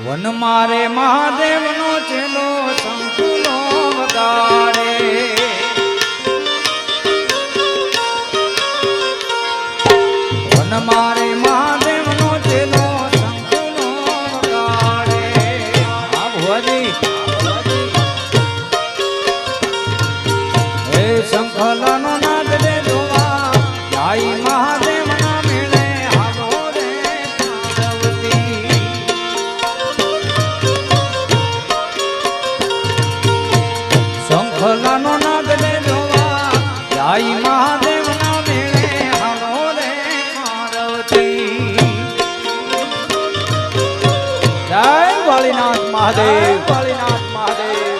One મારે મહાદેવ નો ચેલો શંખનો વગાડે one મારે મહાદેવ નો ચેલો શંખનો વગાડે આ ભુવાજી હે શંખલાનો નાદ રે જોવા જાય મહાદેવ ના મેળે હાલો રે પાર્વતી શંખલાનો નાદ રે જોવા જાય મહાદેવ ના મેળે હાલો રે પાર્વતી જય વાળીનાથ મહાદેવ વાળીનાથ મહાદેવ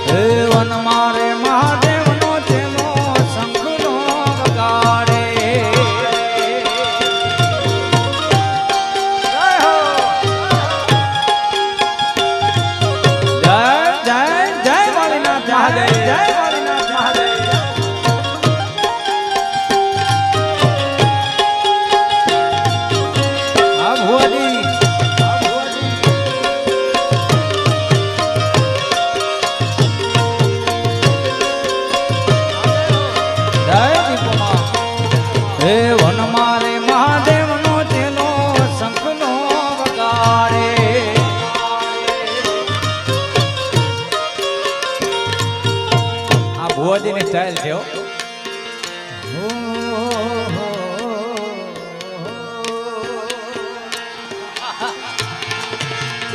હે વન મારે મહાદેવ નો ચેલો શંખનો વગાડે જય જય જય વાળીનાથ મહાદેવ જય વાળીનાથ મહાદેવ આ ભુવાજી હે વન મારે મહાદેવ નો ચેલો શંખનો વગાડે આ ભુવાજીની સ્ટાઇલ છે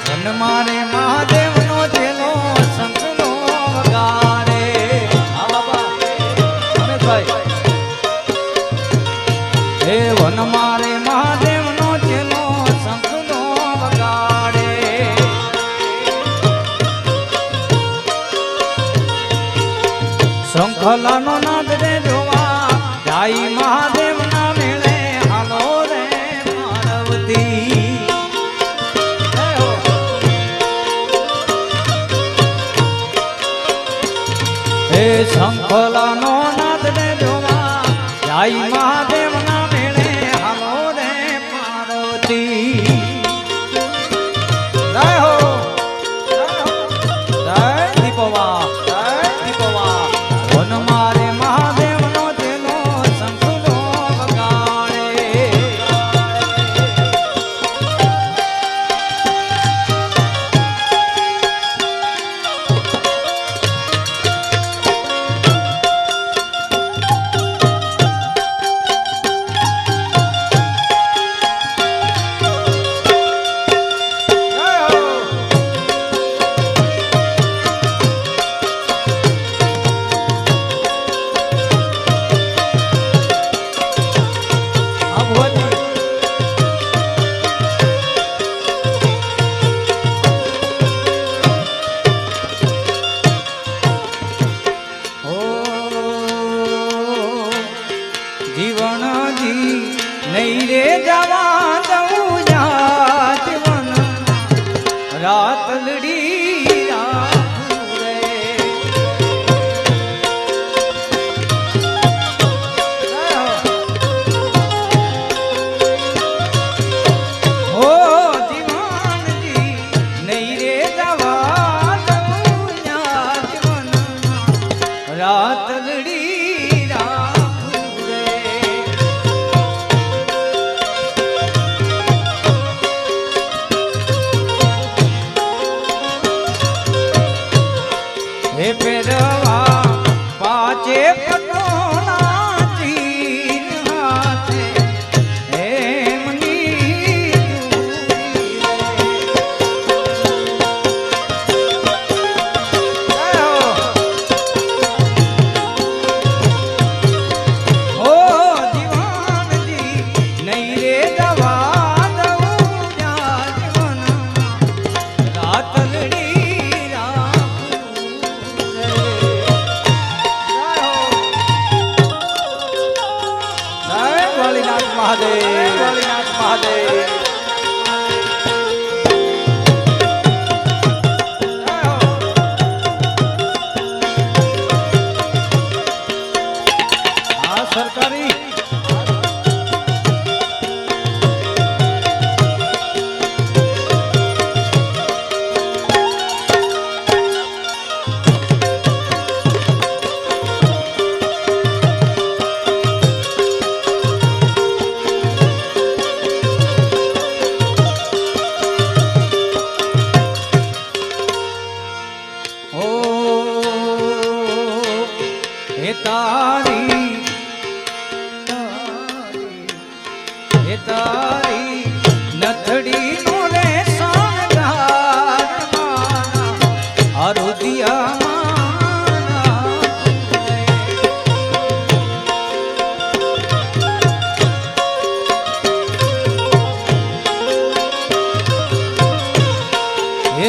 વન મારે મહાદેવ નો ચેલો શંખનો વગાડે હા બાબા રમેશભાઈ હે વન મારે મહાદેવ નો ચેલો શંખનો વગાડે શંખલાનો નાદ રે જોવા જાય મહાદેવ ના મેળે હાલો રે પાર્વતી હે શંખલાનો નાદ રે જોવા જાય મહાદેવ ના મેળે હાલો રે પાર્વતી જય હો જય દીપવા જય દીપવા વન મારે મહાદેવ નો ચેલો શંખનો વગાડે જીવણજી નહીં રે જવા દઉં જીવન રાતલડી રાખું રે ઓ જીવણજી નહીં રે જવા દઉં જીવન રાતલડી હે પેરવા પાચે પટોળા ચીર હાથે એમની ઓ જીવનજી નહીં રે દવા દઉં જીવન રાતલડી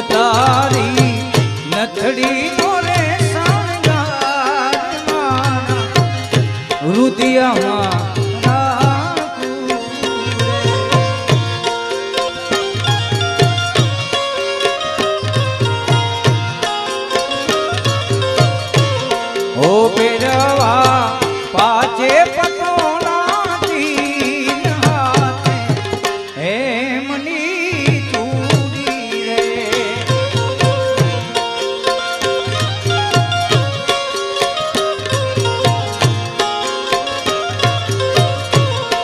એ તારી નથડી મોરે શણગાર મારા રુદિયામાં ઓ પેરવા પાછે પટોળાથી હાથે હેમની ચૂડી રે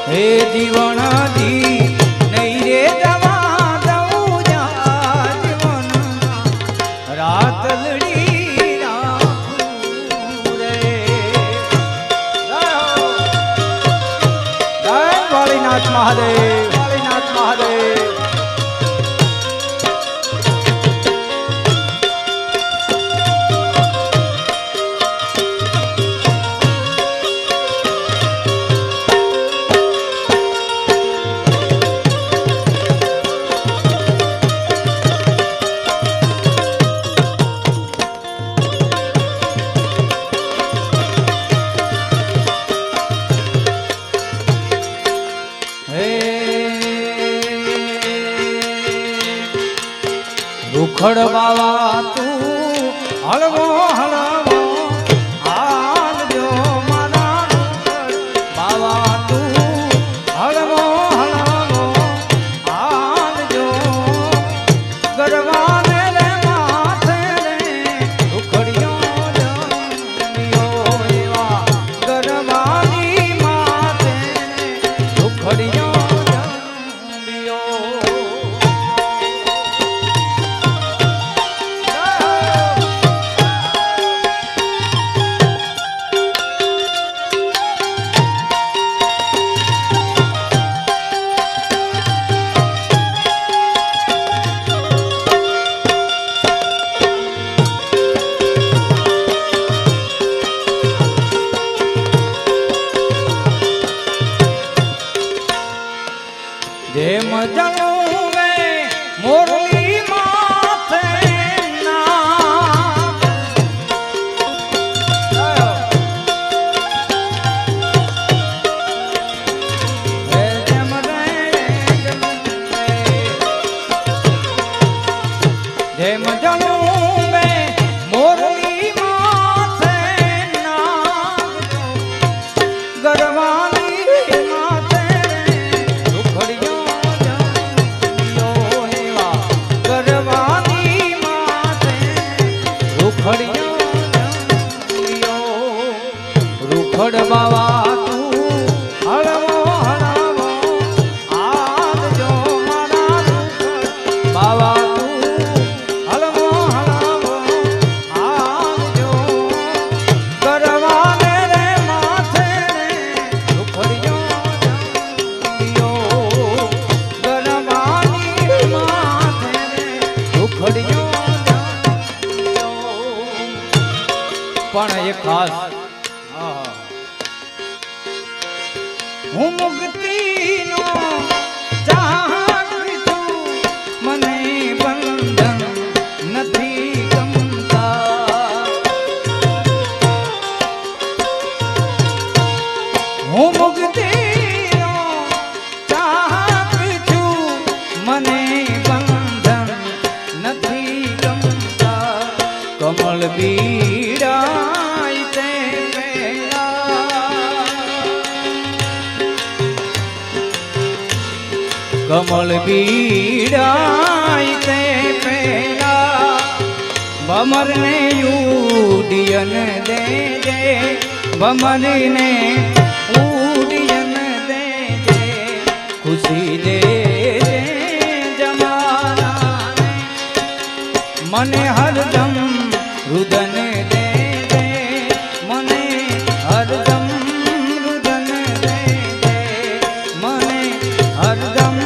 હે જીવન દી નહીં રે જવા દઉં જા જીવન રાત લડી રાખું રે જય વાળીનાથ મહાદેવ વાળીનાથ મહાદેવ રૂખડ બાવા તું હળવો હળવો હાલજો મારા રૂખડ બાવા તું હળવો હળવો હાલજો ગરવાને રે માથે રે રૂખડિયો જમ્યો એવા ગરવાની માથે રૂખડિયો જેમ જણુવે મોરલી માથે ના જેમ જેમ જણુવે મોરલી માથે ના ગરવાની માથે રૂખડ બાવા તું હળવો હળવો હાલજો મારા રૂખડ બાવા તું હળવો હળવો હાલજો ગરવાને રે માથે રે રૂખડિયો જમ્યો ગરવાની માથે રે રૂખડિયો પણ એક ખાસ હું મુક્તિનો ચાહક છું મને બંધન નથી ગમતા હું મુક્તિનો ચાહક છું મને બંધન નથી ગમતા કમળ બીડાય તે કમળ બીડાય તે પેલા ભમરને ઉડિયન દેજે ભમરને ઉડિયન દેજે ખુશી દેજે જમાનાને મને હરદમ રુદન દેજે મને હરદમ રુદન દેજે મને હરદમ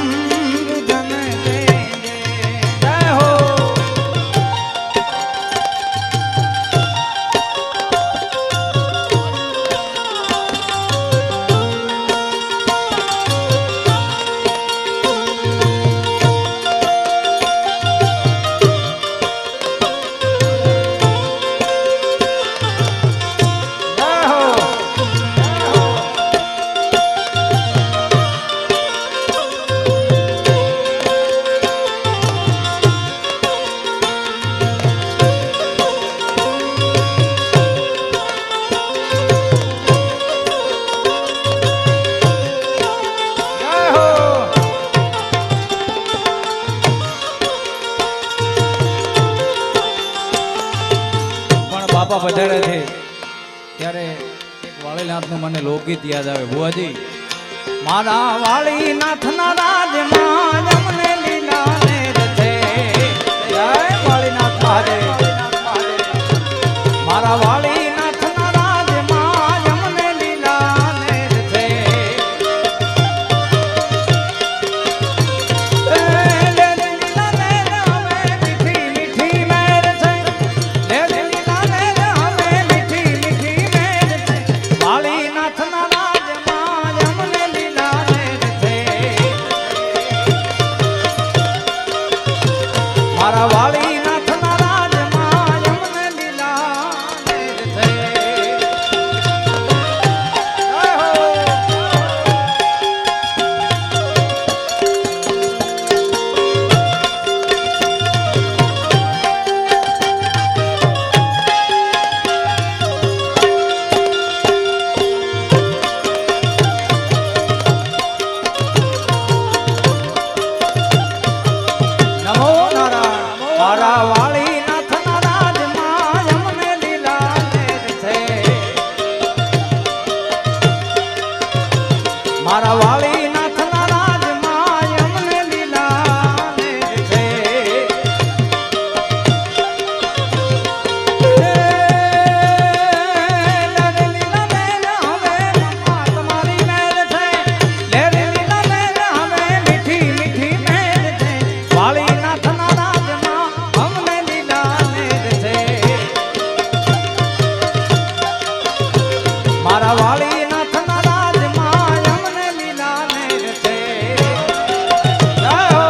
બાપા પધારે છે ત્યારે એક વાળીનાથનું મને લોકગીત યાદ આવે. ભુવાજી, મારા વાળીનાથના રાજમાં જમને લીલા ને રચે. જય વાળીનાથ મહાદેવ. મારા વાળીનાથના રાજમાં જમને લીલા ને રચે. મારા વાળીનાથના રાજમાં યમને લીલા ને રચે. જય હો. નમો મારા વાળીનાથના રાજમાં યમને લીલા ને રચે. મારા વાળીનાથના રાજમાં યમને લીલા ને રચે. લીલા મેલ હવે તમારી મેલ છે. લીલા મેલ હવે મીઠી મીઠી મેલ છે. વાળીનાથના મારા વાળીનાથના રાજમાં યમને લીલા ને રચે. જય હો.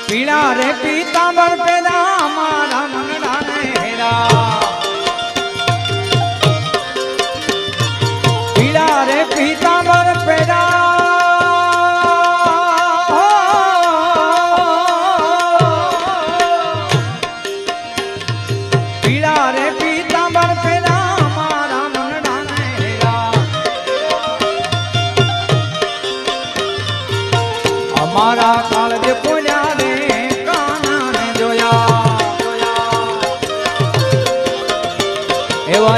પીળા રે પીતાંબર પેરા મારા મનડા ને હેરા. પીળા રે પીતાંબર પેરા પીળા રે પીતાંબર પેરા મારા મનડા ને હેરા. અમારા કાળજે પોલ્યા રે એવા